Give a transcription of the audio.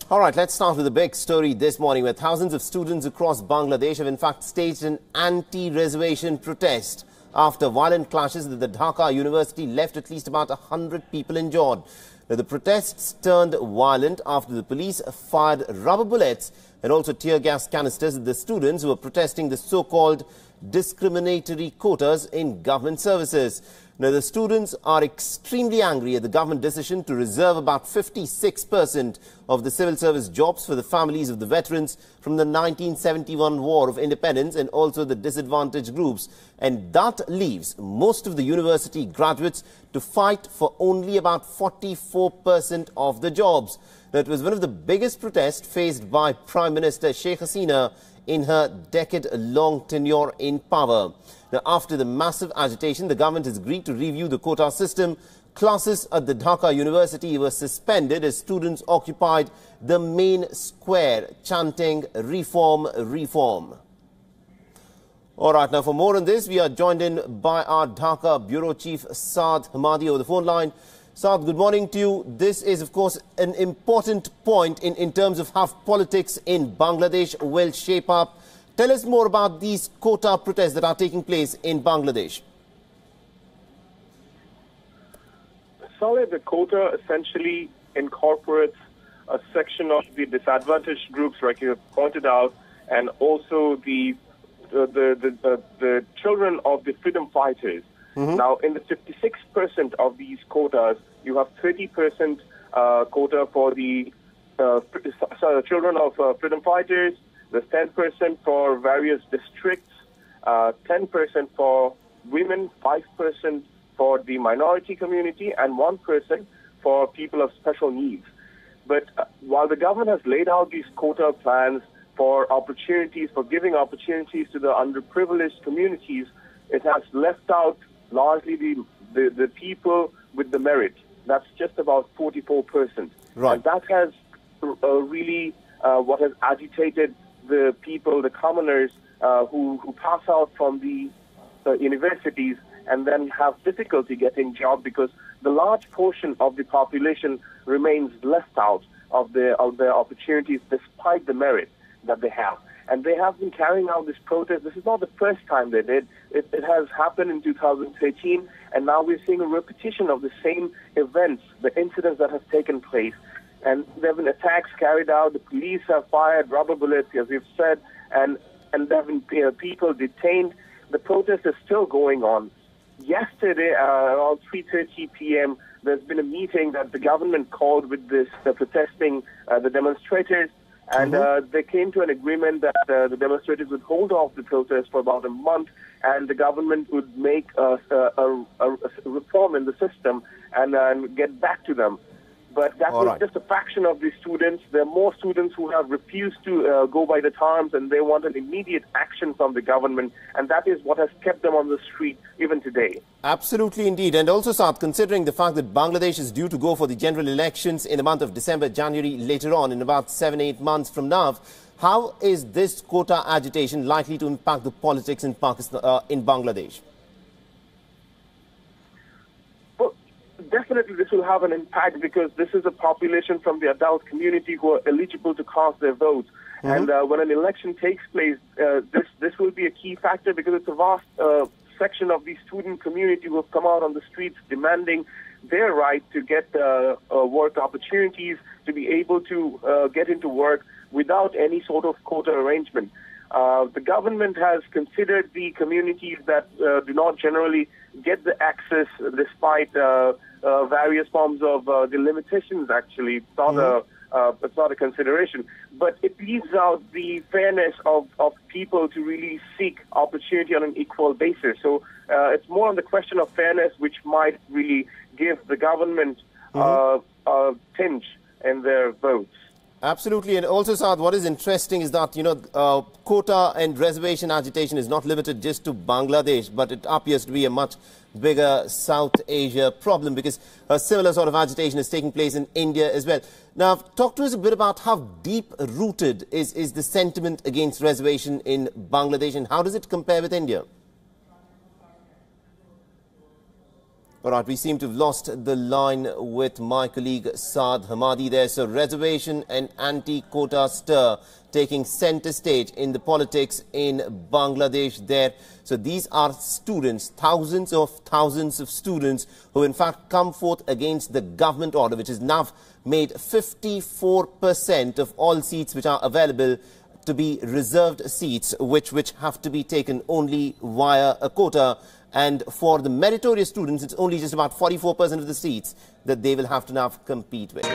All right, let's start with a big story this morning where thousands of students across Bangladesh have in fact staged an anti-reservation protest after violent clashes at the Dhaka University left at least about 100 people injured. Now, the protests turned violent after the police fired rubber bullets and also tear gas canisters at the students who were protesting the so-called discriminatory quotas in government services. Now, the students are extremely angry at the government decision to reserve about 56% of the civil service jobs for the families of the veterans from the 1971 War of Independence and also the disadvantaged groups. And that leaves most of the university graduates to fight for only about 44% of the jobs. Now, it was one of the biggest protests faced by Prime Minister Sheikh Hasina in her decade-long tenure in power. Now, after the massive agitation, the government has agreed to review the quota system. Classes at the Dhaka University were suspended as students occupied the main square chanting "Reform, Reform." All right, now for more on this, we are joined in by our Dhaka Bureau Chief Saad Hamadi over the phone line. Saad, good morning to you. This is, of course, an important point in terms of how politics in Bangladesh will shape up. Tell us more about these quota protests that are taking place in Bangladesh. Solid, the quota essentially incorporates a section of the disadvantaged groups, like you have pointed out, and also the children of the freedom fighters. Now, in the 56% of these quotas, you have 30% quota for the children of freedom fighters. There's 10% for various districts, 10% for women, 5% for the minority community, and 1% for people of special needs. But while the government has laid out these quota plans for opportunities, for giving opportunities to the underprivileged communities, it has left out largely the people with the merit. That's just about 44%. Right. And that has really what has agitated the people, the commoners who pass out from the universities and then have difficulty getting jobs because the large portion of the population remains left out of their opportunities despite the merit that they have. And they have been carrying out this protest. This is not the first time they did. It has happened in 2013, and now we're seeing a repetition of the same events, the incidents that have taken place. And there have been attacks carried out. The police have fired rubber bullets, as we've said, and there have been people detained. The protest is still going on. Yesterday, around 3:30 p.m., there's been a meeting that the government called with the protesting, the demonstrators, and they came to an agreement that the demonstrators would hold off the protest for about a month, and the government would make a reform in the system and get back to them. But that was just a fraction of the students. There are more students who have refused to go by the terms, and they want an immediate action from the government. And that is what has kept them on the street even today. Absolutely indeed. And also, Saad, considering the fact that Bangladesh is due to go for the general elections in the month of December, January, later on, in about 7-8 months from now, how is this quota agitation likely to impact the politics in Pakistan, in Bangladesh? Definitely this will have an impact because this is a population from the adult community who are eligible to cast their votes. And when an election takes place, this will be a key factor because it's a vast section of the student community who have come out on the streets demanding their right to get work opportunities, to be able to get into work without any sort of quota arrangement. The government has considered the communities that do not generally get the access despite various forms of the limitations, actually. It's not a consideration. But it leaves out the fairness of people to really seek opportunity on an equal basis. So it's more on the question of fairness, which might really give the government a tinge in their votes. Absolutely. And also, Saad, what is interesting is that, quota and reservation agitation is not limited just to Bangladesh, but it appears to be a much bigger South Asia problem because a similar sort of agitation is taking place in India as well. Now, talk to us a bit about how deep-rooted is the sentiment against reservation in Bangladesh and how does it compare with India? All right, we seem to have lost the line with my colleague Saad Hamadi there. So reservation and anti-quota stir taking center stage in the politics in Bangladesh there. So these are students, thousands of students who in fact come forth against the government order, which has now made 54% of all seats which are available to be reserved seats, which have to be taken only via a quota. And for the meritorious students, it's only just about 44% of the seats that they will have to now compete with.